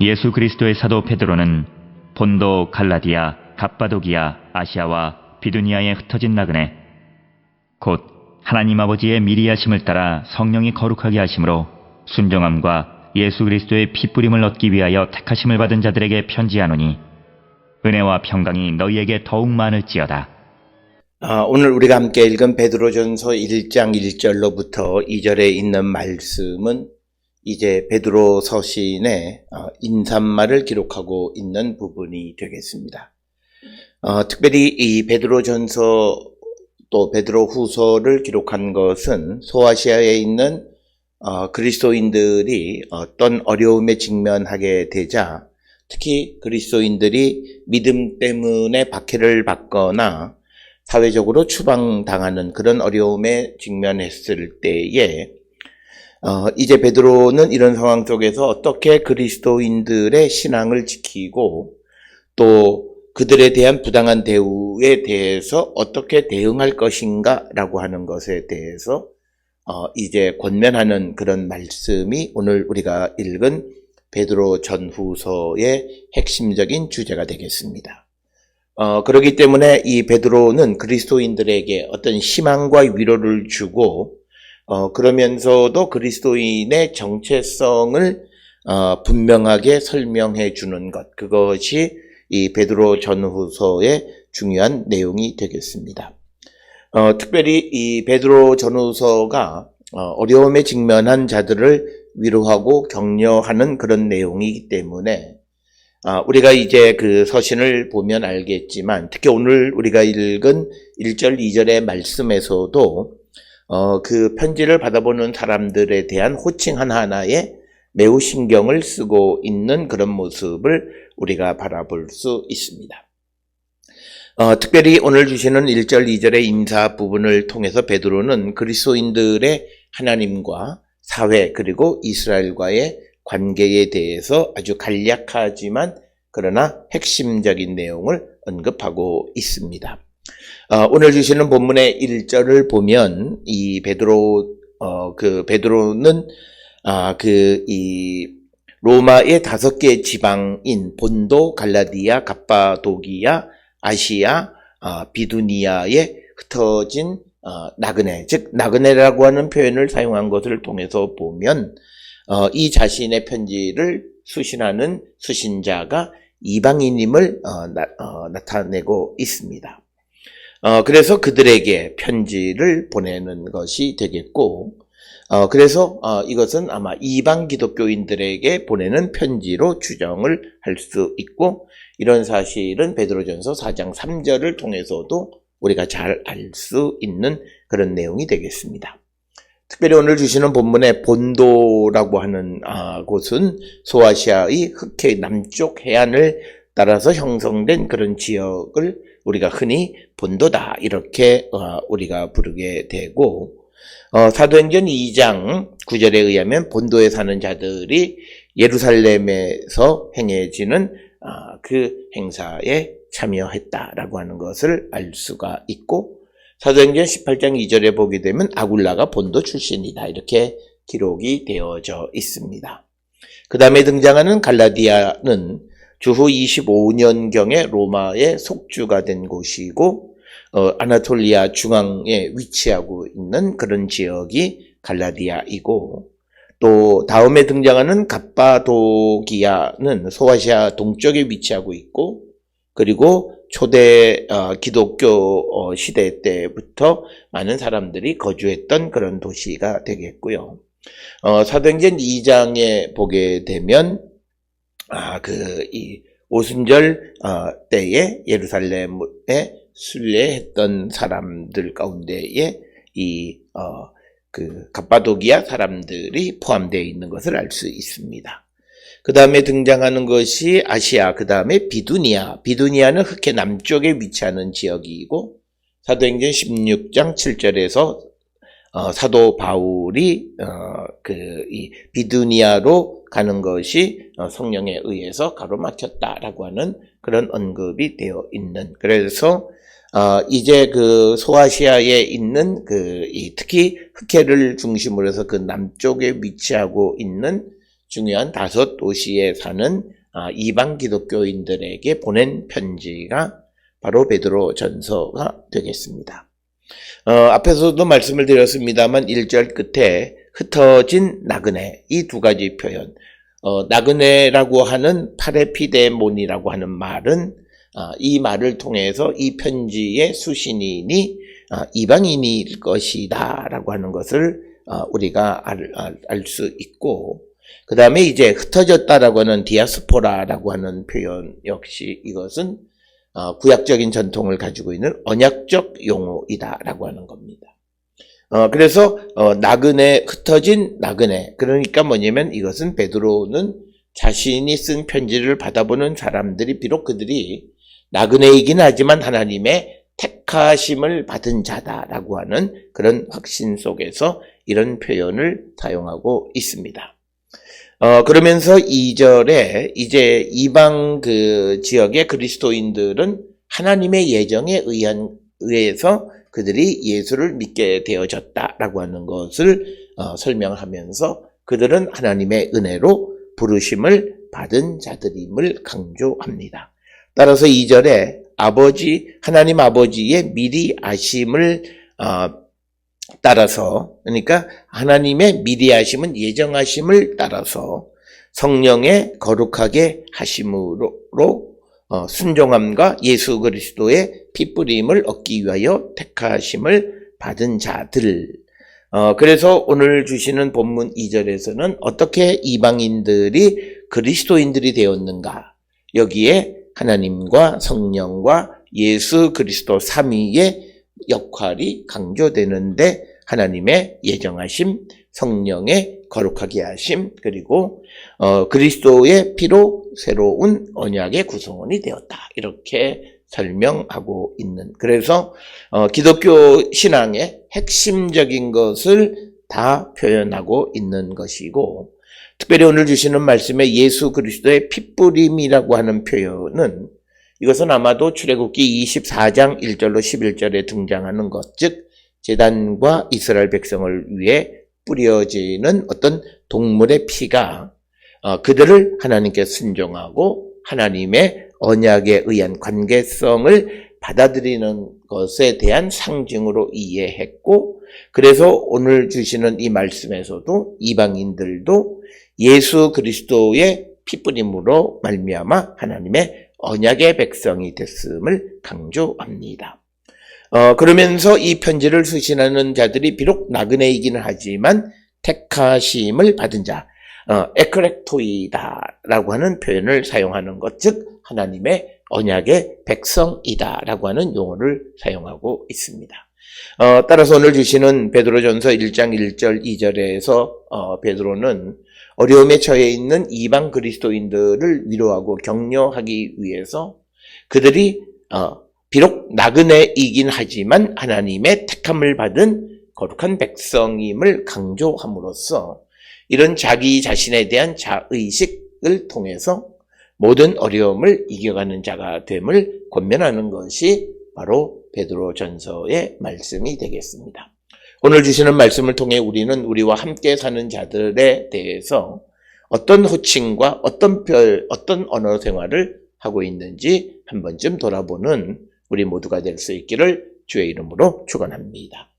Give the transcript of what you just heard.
예수 그리스도의 사도 베드로는 본도, 갈라디아, 갑바도기아, 아시아와 비두니아에 흩어진 나그네, 곧 하나님 아버지의 미리 하심을 따라 성령이 거룩하게 하심으로 순종함과 예수 그리스도의 핏부림을 얻기 위하여 택하심을 받은 자들에게 편지하노니 은혜와 평강이 너희에게 더욱 많을지어다. 오늘 우리가 함께 읽은 베드로전서 1장 1절로부터 2절에 있는 말씀은 이제 베드로 서신의 인사말을 기록하고 있는 부분이 되겠습니다. 특별히 이 베드로전서 또 베드로후서를 기록한 것은 소아시아에 있는 그리스도인들이 어떤 어려움에 직면하게 되자, 특히 그리스도인들이 믿음 때문에 박해를 받거나 사회적으로 추방당하는 그런 어려움에 직면했을 때에 이제 베드로는 이런 상황 속에서 어떻게 그리스도인들의 신앙을 지키고 또 그들에 대한 부당한 대우에 대해서 어떻게 대응할 것인가 라고 하는 것에 대해서 이제 권면하는 그런 말씀이 오늘 우리가 읽은 베드로 전후서의 핵심적인 주제가 되겠습니다. 그렇기 때문에 이 베드로는 그리스도인들에게 어떤 희망과 위로를 주고 그러면서도 그리스도인의 정체성을 분명하게 설명해 주는 것, 그것이 이 베드로 전후서의 중요한 내용이 되겠습니다. 특별히 이 베드로 전후서가 어려움에 직면한 자들을 위로하고 격려하는 그런 내용이기 때문에 우리가 이제 그 서신을 보면 알겠지만, 특히 오늘 우리가 읽은 1절, 2절의 말씀에서도 그 편지를 받아보는 사람들에 대한 호칭 하나하나에 매우 신경을 쓰고 있는 그런 모습을 우리가 바라볼 수 있습니다. 특별히 오늘 주시는 1절, 2절의 인사 부분을 통해서 베드로는 그리스도인들의 하나님과 사회 그리고 이스라엘과의 관계에 대해서 아주 간략하지만 그러나 핵심적인 내용을 언급하고 있습니다. 오늘 주시는 본문의 1절을 보면 이 베드로는 이 로마의 5개 지방인 본도, 갈라디아, 갑바도기아, 아시아, 비두니아에 흩어진 나그네, 즉 나그네라고 하는 표현을 사용한 것을 통해서 보면 이 자신의 편지를 수신하는 수신자가 이방인임을 나타내고 있습니다. 그래서 그들에게 편지를 보내는 것이 되겠고, 그래서 이것은 아마 이방 기독교인들에게 보내는 편지로 추정을 할 수 있고, 이런 사실은 베드로전서 4장 3절을 통해서도 우리가 잘 알 수 있는 그런 내용이 되겠습니다. 특별히 오늘 주시는 본문의 본도라고 하는 곳은 소아시아의 흑해 남쪽 해안을 따라서 형성된 그런 지역을 우리가 흔히 본도다 이렇게 우리가 부르게 되고, 사도행전 2장 9절에 의하면 본도에 사는 자들이 예루살렘에서 행해지는 그 행사에 참여했다라고 하는 것을 알 수가 있고, 사도행전 18장 2절에 보게 되면 아굴라가 본도 출신이다 이렇게 기록이 되어져 있습니다. 그 다음에 등장하는 갈라디아는 주후 25년경에 로마의 속주가 된 곳이고, 아나톨리아 중앙에 위치하고 있는 그런 지역이 갈라디아이고, 또 다음에 등장하는 갑바도기아는 소아시아 동쪽에 위치하고 있고, 그리고 초대 기독교 시대 때부터 많은 사람들이 거주했던 그런 도시가 되겠고요. 사도행전 2장에 보게 되면 이 오순절 때에 예루살렘에 순례했던 사람들 가운데에 갑바도기아 사람들이 포함되어 있는 것을 알 수 있습니다. 그 다음에 등장하는 것이 아시아, 그 다음에 비두니아. 비두니아는 흑해 남쪽에 위치하는 지역이고, 사도행전 16장 7절에서 사도 바울이 이 비두니아로 가는 것이 성령에 의해서 가로막혔다라고 하는 그런 언급이 되어 있는, 그래서 이제 그 소아시아에 있는 특히 흑해를 중심으로 해서 그 남쪽에 위치하고 있는 중요한 5도시에 사는 이방 기독교인들에게 보낸 편지가 바로 베드로 전서가 되겠습니다. 앞에서도 말씀을 드렸습니다만 1절 끝에 흩어진 나그네, 이 두 가지 표현, 나그네라고 하는 파레피데몬이라고 하는 말은 이 말을 통해서 이 편지의 수신인이 이방인일 것이다 라고 하는 것을 우리가 알 수 있고, 그 다음에 이제 흩어졌다라고 하는 디아스포라라고 하는 표현 역시 이것은 구약적인 전통을 가지고 있는 언약적 용어이다라고 하는 겁니다. 그래서 나그네, 흩어진 나그네, 그러니까 뭐냐면 이것은 베드로는 자신이 쓴 편지를 받아보는 사람들이 비록 그들이 나그네이긴 하지만 하나님의 택하심을 받은 자다라고 하는 그런 확신 속에서 이런 표현을 사용하고 있습니다. 그러면서 2절에 이제 이방 그 지역의 그리스도인들은 하나님의 예정에 의해서 그들이 예수를 믿게 되어졌다라고 하는 것을 설명하면서 그들은 하나님의 은혜로 부르심을 받은 자들임을 강조합니다. 따라서 2절에 하나님 아버지의 미리 아심을 따라서, 그러니까 하나님의 미리 아심은 예정하심을 따라서 성령의 거룩하게 하심으로 순종함과 예수 그리스도의 피뿌림을 얻기 위하여 택하심을 받은 자들. 그래서 오늘 주시는 본문 2절에서는 어떻게 이방인들이 그리스도인들이 되었는가, 여기에 하나님과 성령과 예수 그리스도 삼위의 역할이 강조되는데 하나님의 예정하심, 성령의 거룩하게 하심, 그리고 그리스도의 피로 새로운 언약의 구성원이 되었다, 이렇게 설명하고 있는, 그래서 기독교 신앙의 핵심적인 것을 다 표현하고 있는 것이고, 특별히 오늘 주시는 말씀에 예수 그리스도의 핏부림이라고 하는 표현은 이것은 아마도 출애굽기 24장 1절로 11절에 등장하는 것, 즉 제단과 이스라엘 백성을 위해 뿌려지는 어떤 동물의 피가 그들을 하나님께 순종하고 하나님의 언약에 의한 관계성을 받아들이는 것에 대한 상징으로 이해했고, 그래서 오늘 주시는 이 말씀에서도 이방인들도 예수 그리스도의 피뿌림으로 말미암아 하나님의 언약의 백성이 됐음을 강조합니다. 그러면서 이 편지를 수신하는 자들이 비록 나그네이기는 하지만 택하심을 받은 자, 에크렉토이다라고 하는 표현을 사용하는 것, 즉 하나님의 언약의 백성이다라고 하는 용어를 사용하고 있습니다. 따라서 오늘 주시는 베드로전서 1장 1절 2절에서 베드로는 어려움에 처해 있는 이방 그리스도인들을 위로하고 격려하기 위해서 그들이 비록 나그네이긴 하지만 하나님의 택함을 받은 거룩한 백성임을 강조함으로써 이런 자기 자신에 대한 자의식을 통해서 모든 어려움을 이겨가는 자가 됨을 권면하는 것이 바로 베드로전서의 말씀이 되겠습니다. 오늘 주시는 말씀을 통해 우리는 우리와 함께 사는 자들에 대해서 어떤 호칭과 어떤 언어 생활을 하고 있는지 한 번쯤 돌아보는 우리 모두가 될 수 있기를 주의 이름으로 축원합니다.